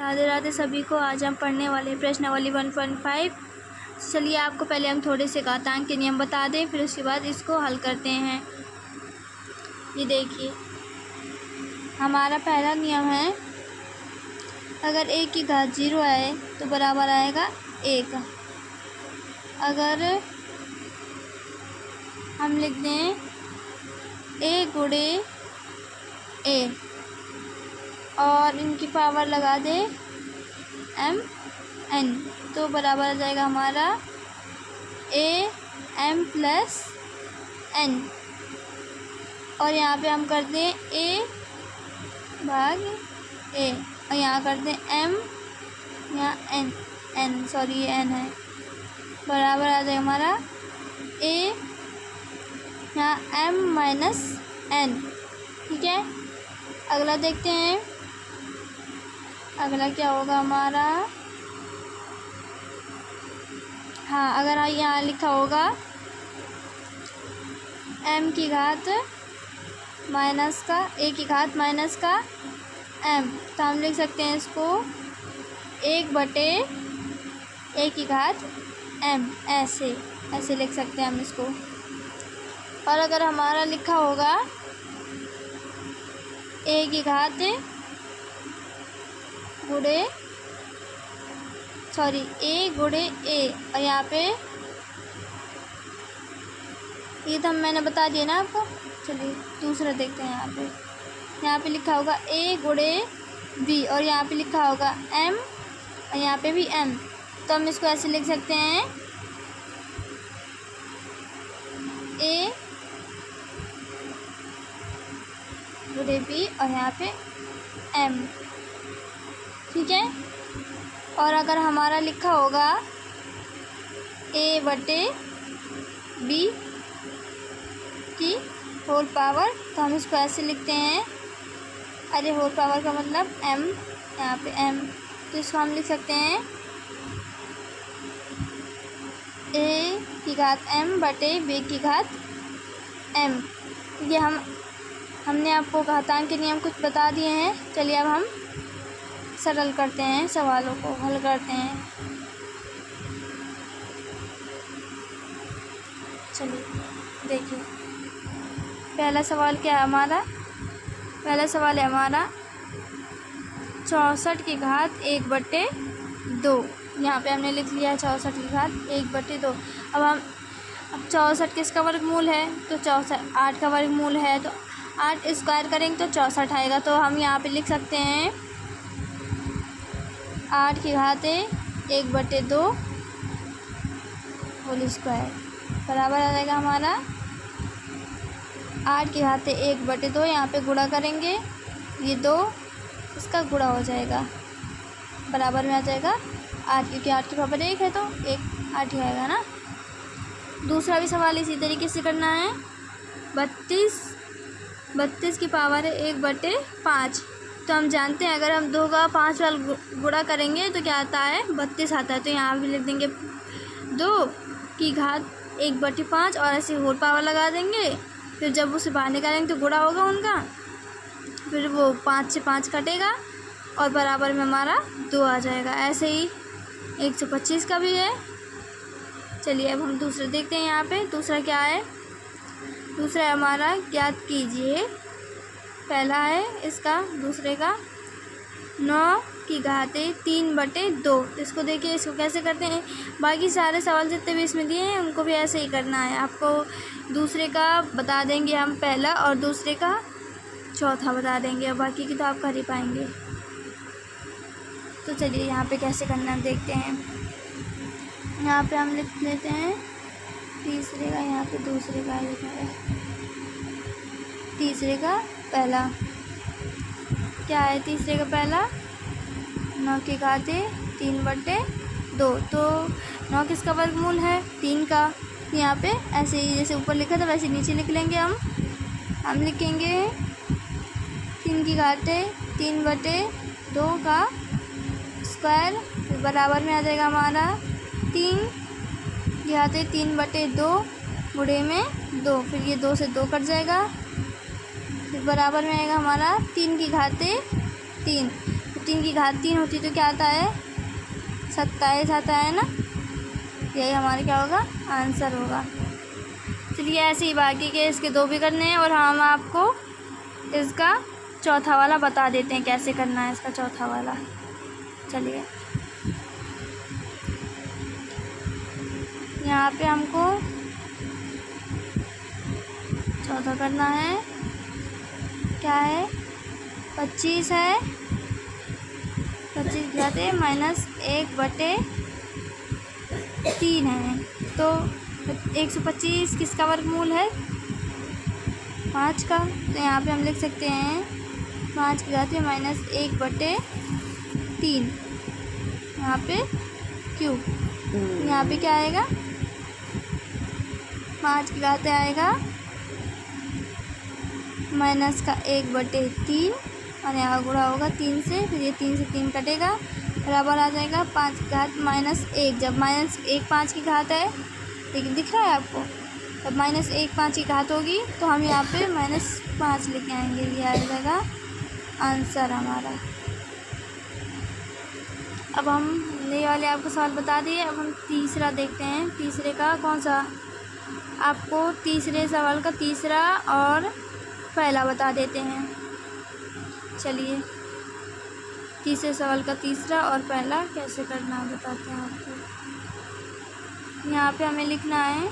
राधे राधे सभी को। आज हम पढ़ने वाले प्रश्नावली 1.5। चलिए आपको पहले हम थोड़े से घातांक के नियम बता दें, फिर उसके बाद इसको हल करते हैं। ये देखिए, हमारा पहला नियम है, अगर a की घात 0 आए तो बराबर आएगा 1। अगर हम लिख दें a गुणे a और इनकी पावर लगा दे m n, तो बराबर आ जाएगा हमारा a m प्लस n। और यहाँ पे हम कर दें a भाग a और यहाँ कर दें m, यहाँ n सॉरी ये n है, बराबर आ जाएगा हमारा a यहाँ m माइनस n। ठीक है, अगला देखते हैं। अगला क्या होगा हमारा, हाँ, अगर यहाँ लिखा होगा m की घात माइनस का a की घात माइनस का m, तो हम लिख सकते हैं इसको 1/a की घात m, ऐसे लिख सकते हैं हम इसको। और अगर हमारा लिखा होगा a की घात गुणे a गुणे a, और यहाँ पे ये तो मैंने बता दिया ना आपको। चलिए दूसरा देखते हैं। यहाँ पे लिखा होगा a गुणे b और यहाँ पे लिखा होगा m और यहाँ पे भी m, तो हम इसको ऐसे लिख सकते हैं a गुणे b और यहाँ पे m। ठीक है, और अगर हमारा लिखा होगा a/b की होल पावर, तो हम इसको ऐसे लिखते हैं, अरे होल पावर का मतलब m, यहाँ पे m, तो इसको हम लिख सकते हैं a की घात m/b की घात m। ये हमने आपको घातांक के नियम कुछ बता दिए हैं। चलिए अब हम सरल करते हैं, सवालों को हल करते हैं। चलिए देखिए, पहला सवाल क्या है हमारा, पहला सवाल है हमारा 64 की घात 1/2। यहाँ पे हमने लिख लिया 64 की घात 1/2। अब 64 किसका वर्गमूल है, तो 8 का वर्गमूल है, तो 8 स्क्वायर करेंगे तो 64 आएगा। तो हम यहाँ पे लिख सकते हैं 8 की घात 1/2 होल स्क्वायर, बराबर आ जाएगा हमारा 8 की घात 1/2। यहाँ पे गुणा करेंगे, ये 2 इसका गुणा हो जाएगा, बराबर में आ जाएगा 8, क्योंकि 8 की पावर 1 है तो 1 8 ही आएगा ना। दूसरा भी सवाल इसी तरीके से करना है। 32 की पावर है 1/5, तो हम जानते हैं अगर हम 2 का 5 वाल गुणा करेंगे तो क्या आता है, 32 आता है। तो यहाँ भी लिख देंगे 2 की घात 1/5 और ऐसे होल पावर लगा देंगे। फिर जब उसे बाहर निकालेंगे तो गुणा होगा उनका, फिर वो 5 से 5 कटेगा और बराबर में हमारा 2 आ जाएगा। ऐसे ही 125 का भी है। चलिए अब हम दूसरा देखते हैं। यहाँ पे दूसरा क्या है, दूसरा है हमारा ज्ञात कीजिए, पहला है इसका, दूसरे का 9 की घात 3/2। इसको देखिए, इसको कैसे करते हैं। बाकी सारे सवाल जितने भी इसमें दिए हैं उनको भी ऐसे ही करना है। आपको दूसरे का बता देंगे हम पहला, और दूसरे का चौथा बता देंगे, और बाकी की तो आप कर ही पाएंगे। तो चलिए यहाँ पे कैसे करना है देखते हैं। यहाँ पे हम लिख लेते हैं तीसरे का, यहाँ पे दूसरे का लिखा है, तीसरे का पहला क्या है, तीसरे का पहला 9 की घात 3/2। तो 9 किसका वर्गमूल है, 3 का। यहाँ पे ऐसे ही जैसे ऊपर लिखा था वैसे नीचे लिख लेंगे हम लिखेंगे 3 की घात 3/2 का स्क्वायर, बराबर में आ जाएगा हमारा 3 की घात 3/2 गुणे में 2, फिर ये 2 से 2 कट जाएगा, फिर बराबर में आएगा हमारा 3 की घात 3। 15 की घात 3 होती तो क्या आता है 27 आता है ना। यही हमारा क्या होगा आंसर होगा। चलिए ऐसे ही बाकी के इसके 2 भी करने हैं और हम आपको इसका चौथा वाला बता देते हैं कैसे करना है इसका चौथा वाला। चलिए यहाँ पे हमको चौथा करना है, क्या है 25 है, 25 घाते -1/3 है। तो 125 किसका वर्गमूल है 5 का। तो यहाँ पे हम लिख सकते हैं 5 की घात -1/3 यहाँ पे क्यूब। यहाँ पे क्या आएगा 5 की घात आएगा -1/3 और यहाँ गुणा होगा 3 से, फिर ये 3 से 3 कटेगा, बराबर आ जाएगा 5 की घात -1। जब -1 5 की घात है, लेकिन दिख रहा है आपको, जब -1 5 की घात होगी तो हम यहाँ पे -5 लेके आएंगे। ये आ जाएगा आंसर हमारा। अब हम ये वाले आपको सवाल बता दिए। अब हम तीसरा देखते हैं। तीसरे का कौन सा, आपको तीसरे सवाल का तीसरा और पहला बता देते हैं। चलिए तीसरे सवाल का तीसरा और पहला कैसे करना है बताते हैं आपको। यहाँ पे हमें लिखना है,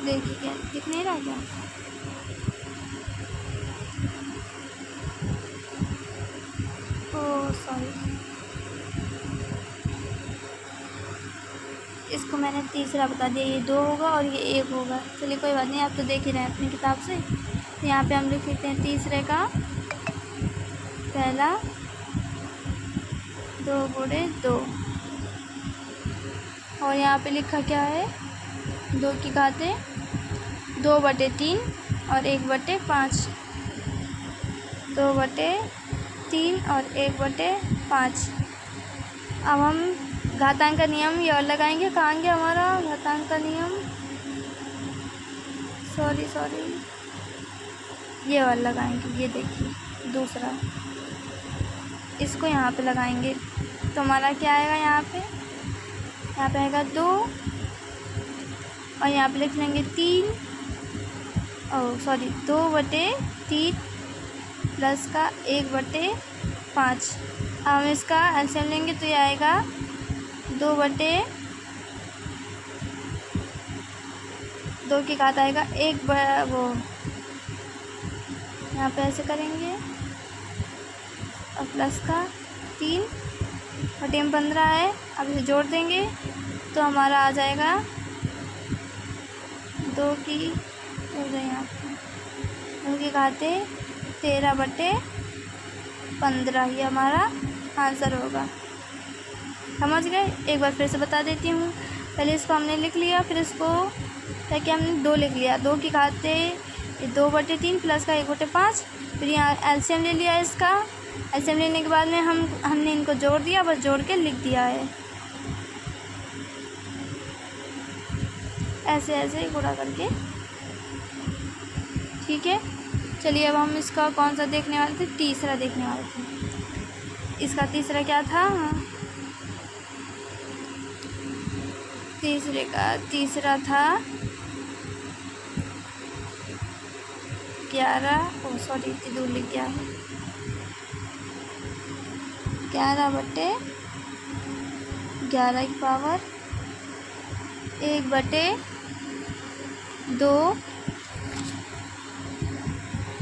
देखिए क्या दिख नहीं रहा क्या, ओह सॉरी, इसको मैंने तीसरा बता दिया, ये 2 होगा और ये 1 होगा। चलिए कोई बात नहीं, आप तो देख ही रहे हैं अपनी किताब से। तो यहाँ पे हम लिख लेते हैं तीसरे का पहला 2 × 2 और यहाँ पे लिखा क्या है 2 की घातें 2/3 और 1/5, 2/3 और 1/5। अब हम घातांक का नियम ये और लगाएंगे। कहाँ गया हमारा घातांक का नियम, सॉरी ये वाला लगाएंगे। ये देखिए दूसरा, इसको यहाँ पे लगाएंगे तो हमारा क्या आएगा, यहाँ पे आएगा 2 और यहाँ पे लिख लेंगे 3, 2/3 प्लस का 1/5। अब हम इसका एलसीएम लेंगे तो ये आएगा 2 की घात आएगा वो यहाँ पे ऐसे करेंगे और प्लस का 3 और 15 है। अब इसे जोड़ देंगे तो हमारा आ जाएगा 2 की यहाँ 2 की घातें 13/15, ये हमारा आंसर होगा। समझ गए। एक बार फिर से बता देती हूँ। पहले इसको हमने लिख लिया, फिर इसको ताकि हमने 2 लिख लिया, 2 की घातें 2/3 प्लस का 1/5, फिर यहाँ एलसीएम ले लिया इसका। एलसीएम लेने के बाद में हमने इनको जोड़ दिया, बस जोड़ के लिख दिया है, ऐसे ऐसे गुणा करके। ठीक है। चलिए अब हम इसका कौन सा देखने वाले थे, तीसरा देखने वाले थे। इसका तीसरा क्या था, तीसरे का तीसरा था 11, इतनी दूर लिख गया है, 11/11 की पावर 1/2,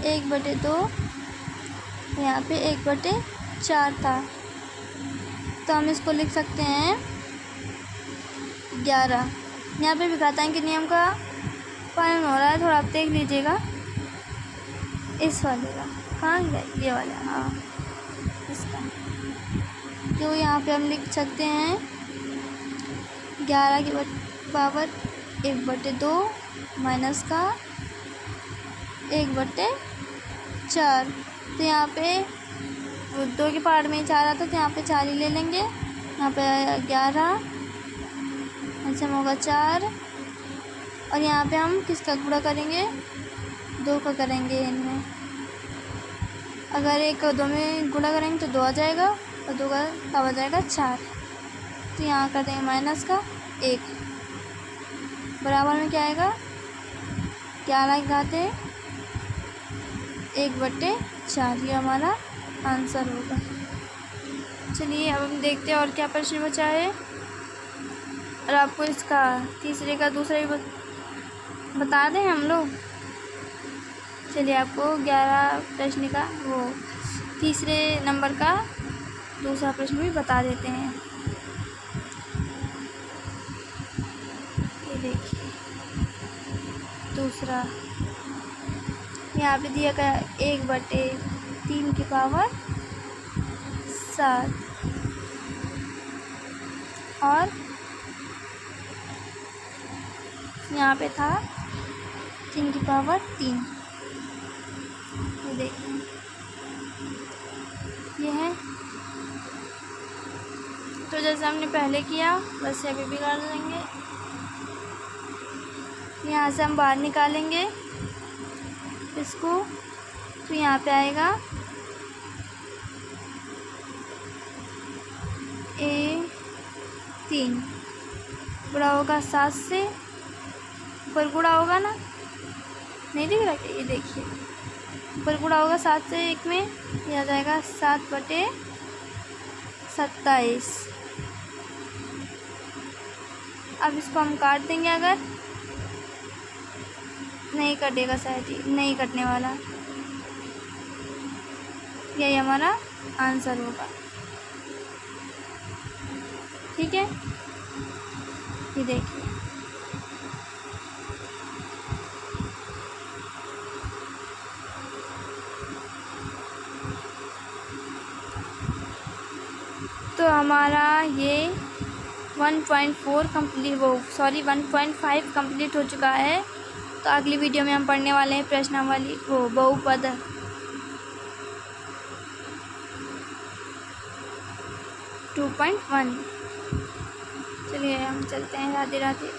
1/2, यहाँ पे 1/4 था। तो हम इसको लिख सकते हैं 11। यहाँ पे भी घातांक के नियम का पालन हो रहा है, थोड़ा आप देख लीजिएगा। इस वाले का हाँ ये वाला, हाँ इसका, तो यहाँ पे हम लिख सकते हैं 11 की पावर 1/2 माइनस का 1/4। तो यहाँ पे 2 की पावर में 4 आता तो यहाँ पे 4 ही ले लेंगे। यहाँ पे 11 ऐसे होगा 4 और यहाँ पे हम किसका गुणा करेंगे, 2 का करेंगे इनमें। अगर एक और दो में गुणा करेंगे तो 2 आ जाएगा और 2 का तब आ जाएगा 4। तो यहाँ कर देंगे माइनस का 1, बराबर में क्या आएगा, 11 की घात है 1/4, ये हमारा आंसर होगा। चलिए अब हम देखते हैं और क्या प्रश्न बचा है, और आपको इसका तीसरे का दूसरा भी बता दें हम लोग। चलिए आपको 11 प्रश्न का वो तीसरे नंबर का दूसरा प्रश्न भी बता देते हैं। ये देखिए दूसरा, यहाँ पे दिया गया 1/3 की पावर 7 और यहाँ पे था 3 की पावर 3। ये देखिए ये है, तो जैसे हमने पहले किया वैसे अभी भी कर देंगे। यहाँ से हम बाहर निकालेंगे इसको, तो यहाँ पे आएगा A3 गुणा होगा 7 से, ऊपर गुणा होगा ना, नहीं दिख रहा क्या, ये देखिए ऊपर गुणा होगा 7 से 1 में, ये आ जाएगा 7/27। अब इसको हम काट देंगे, अगर नहीं कटेगा शायद, नहीं कटने वाला, यही हमारा आंसर होगा। ठीक है, ये देखिए तो हमारा ये 1.5 कंप्लीट हो चुका है। तो अगली वीडियो में हम पढ़ने वाले हैं प्रश्नावली वो बहुपद 2.1। चलिए हम चलते हैं, राधे राधे।